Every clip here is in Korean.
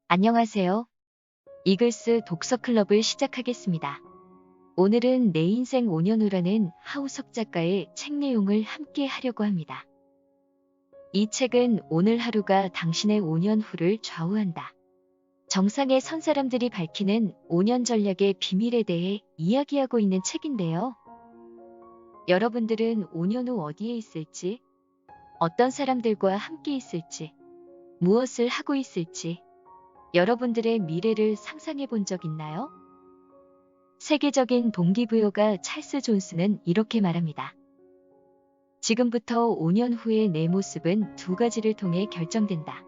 안녕하세요. 이글스 독서클럽을 시작하겠습니다. 오늘은 내 인생 5년 후라는 하우석 작가의 책 내용을 함께 하려고 합니다. 이 책은 오늘 하루가 당신의 5년 후를 좌우한다. 정상에 선 사람들이 밝히는 5년 전략의 비밀에 대해 이야기하고 있는 책인데요. 여러분들은 5년 후 어디에 있을지, 어떤 사람들과 함께 있을지, 무엇을 하고 있을지, 여러분들의 미래를 상상해 본 적 있나요? 세계적인 동기부여가 찰스 존스는 이렇게 말합니다. 지금부터 5년 후의 내 모습은 두 가지를 통해 결정된다.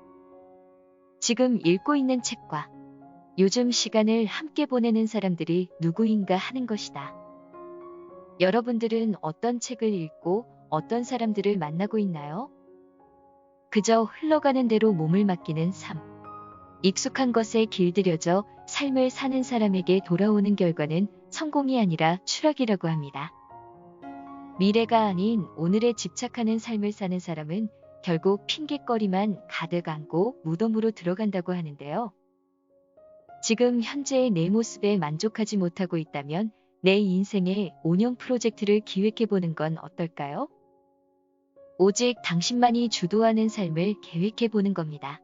지금 읽고 있는 책과 요즘 시간을 함께 보내는 사람들이 누구인가 하는 것이다. 여러분들은 어떤 책을 읽고 어떤 사람들을 만나고 있나요? 그저 흘러가는 대로 몸을 맡기는 삶. 익숙한 것에 길들여져 삶을 사는 사람에게 돌아오는 결과는 성공이 아니라 추락이라고 합니다. 미래가 아닌 오늘에 집착하는 삶을 사는 사람은 결국 핑곗거리만 가득 안고 무덤으로 들어간다고 하는데요. 지금 현재의 내 모습에 만족하지 못하고 있다면 내 인생의 5년 프로젝트를 기획해보는 건 어떨까요? 오직 당신만이 주도하는 삶을 계획해보는 겁니다.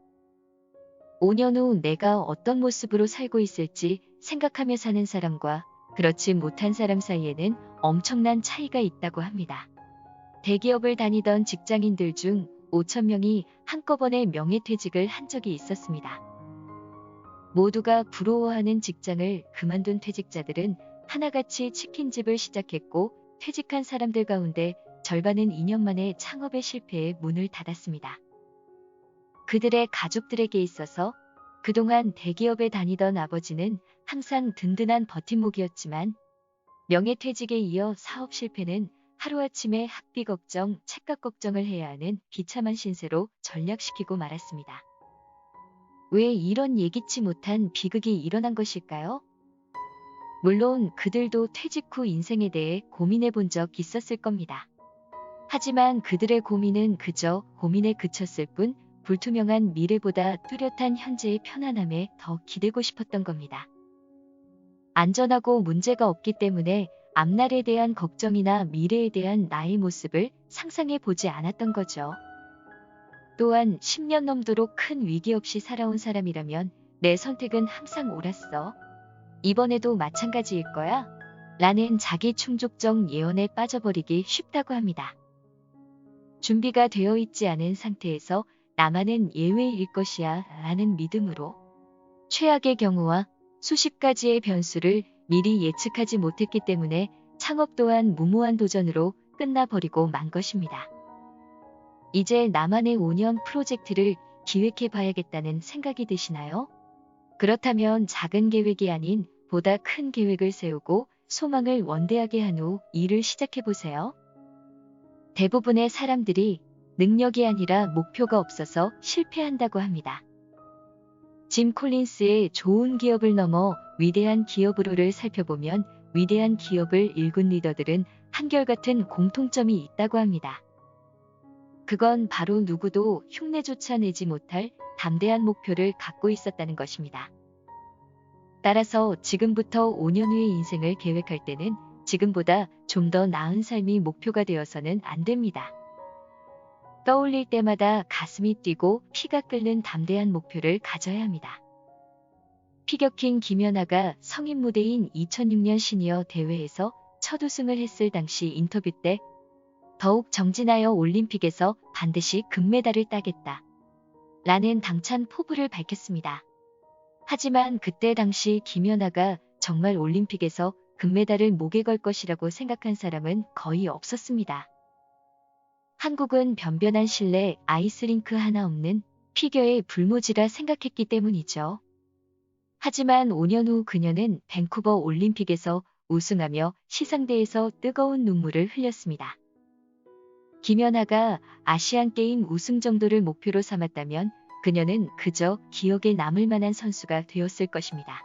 5년 후 내가 어떤 모습으로 살고 있을지 생각하며 사는 사람과 그렇지 못한 사람 사이에는 엄청난 차이가 있다고 합니다. 대기업을 다니던 직장인들 중 5천 명이 한꺼번에 명예퇴직을 한 적이 있었습니다. 모두가 부러워하는 직장을 그만둔 퇴직자들은 하나같이 치킨집을 시작했고 퇴직한 사람들 가운데 절반은 2년 만에 창업의 실패에 문을 닫았습니다. 그들의 가족들에게 있어서 그동안 대기업에 다니던 아버지는 항상 든든한 버팀목이었지만 명예퇴직에 이어 사업 실패는 하루아침에 학비 걱정, 책값 걱정을 해야 하는 비참한 신세로 전락시키고 말았습니다. 왜 이런 예기치 못한 비극이 일어난 것일까요? 물론 그들도 퇴직 후 인생에 대해 고민해 본 적 있었을 겁니다. 하지만 그들의 고민은 그저 고민에 그쳤을 뿐 불투명한 미래보다 뚜렷한 현재의 편안함에 더 기대고 싶었던 겁니다. 안전하고 문제가 없기 때문에 앞날에 대한 걱정이나 미래에 대한 나의 모습을 상상해 보지 않았던 거죠. 또한 10년 넘도록 큰 위기 없이 살아온 사람이라면 내 선택은 항상 옳았어. 이번에도 마찬가지일 거야. 라는 자기 충족적 예언에 빠져버리기 쉽다고 합니다. 준비가 되어 있지 않은 상태에서 나만은 예외일 것이야 라는 믿음으로 최악의 경우와 수십 가지의 변수를 미리 예측하지 못했기 때문에 창업 또한 무모한 도전으로 끝나버리고 만 것입니다. 이제 나만의 5년 프로젝트를 기획해 봐야겠다는 생각이 드시나요? 그렇다면 작은 계획이 아닌 보다 큰 계획을 세우고 소망을 원대하게 한 후 일을 시작해 보세요. 대부분의 사람들이 능력이 아니라 목표가 없어서 실패한다고 합니다. 짐 콜린스의 좋은 기업을 넘어 위대한 기업으로를 살펴보면 위대한 기업을 일군 리더들은 한결같은 공통점이 있다고 합니다. 그건 바로 누구도 흉내조차 내지 못할 담대한 목표를 갖고 있었다는 것입니다. 따라서 지금부터 5년 후의 인생을 계획할 때는 지금보다 좀 더 나은 삶이 목표가 되어서는 안 됩니다. 떠올릴 때마다 가슴이 뛰고 피가 끓는 담대한 목표를 가져야 합니다. 피겨킹 김연아가 성인 무대인 2006년 시니어 대회에서 첫 우승을 했을 당시 인터뷰 때 더욱 정진하여 올림픽에서 반드시 금메달을 따겠다. 라는 당찬 포부를 밝혔습니다. 하지만 그때 당시 김연아가 정말 올림픽에서 금메달을 목에 걸 것이라고 생각한 사람은 거의 없었습니다. 한국은 변변한 실내 아이스링크 하나 없는 피겨의 불모지라 생각했기 때문이죠. 하지만 5년 후 그녀는 밴쿠버 올림픽에서 우승하며 시상대에서 뜨거운 눈물을 흘렸습니다. 김연아가 아시안게임 우승 정도를 목표로 삼았다면 그녀는 그저 기억에 남을 만한 선수가 되었을 것입니다.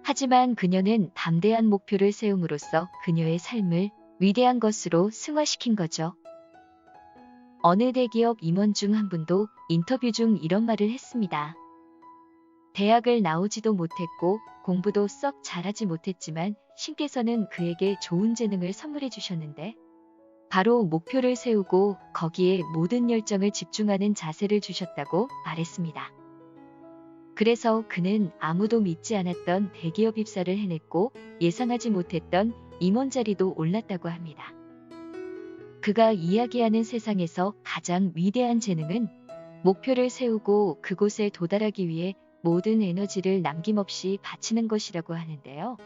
하지만 그녀는 담대한 목표를 세움으로써 그녀의 삶을 위대한 것으로 승화시킨 거죠. 어느 대기업 임원 중 한 분도 인터뷰 중 이런 말을 했습니다. 대학을 나오지도 못했고 공부도 썩 잘하지 못했지만 신께서는 그에게 좋은 재능을 선물해 주셨는데 바로 목표를 세우고 거기에 모든 열정을 집중하는 자세를 주셨다고 말했습니다. 그래서 그는 아무도 믿지 않았던 대기업 입사를 해냈고 예상하지 못했던 임원 자리도 올랐다고 합니다. 그가 이야기하는 세상에서 가장 위대한 재능은 목표를 세우고 그곳에 도달하기 위해 모든 에너지를 남김없이 바치는 것이라고 하는데요.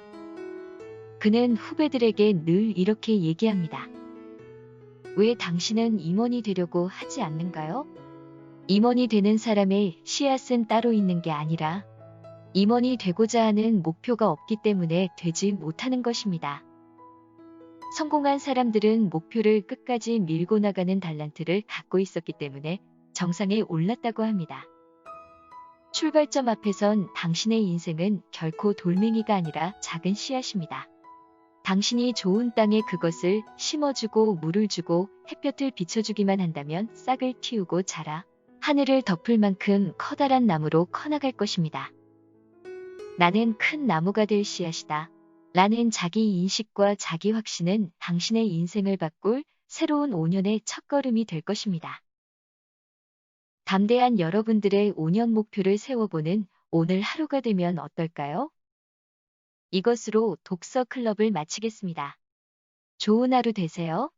그는 후배들에게 늘 이렇게 얘기합니다. 왜 당신은 임원이 되려고 하지 않는가요? 임원이 되는 사람의 씨앗은 따로 있는 게 아니라 임원이 되고자 하는 목표가 없기 때문에 되지 못하는 것입니다. 성공한 사람들은 목표를 끝까지 밀고 나가는 달란트를 갖고 있었기 때문에 정상에 올랐다고 합니다. 출발점 앞에선 당신의 인생은 결코 돌멩이가 아니라 작은 씨앗입니다. 당신이 좋은 땅에 그것을 심어주고 물을 주고 햇볕을 비춰주기만 한다면 싹을 틔우고 자라 하늘을 덮을 만큼 커다란 나무로 커나갈 것입니다. 나는 큰 나무가 될 씨앗이다. 라는 자기 인식과 자기 확신은 당신의 인생을 바꿀 새로운 5년의 첫걸음이 될 것입니다. 담대한 여러분들의 5년 목표를 세워보는 오늘 하루가 되면 어떨까요? 이것으로 독서 클럽을 마치겠습니다. 좋은 하루 되세요.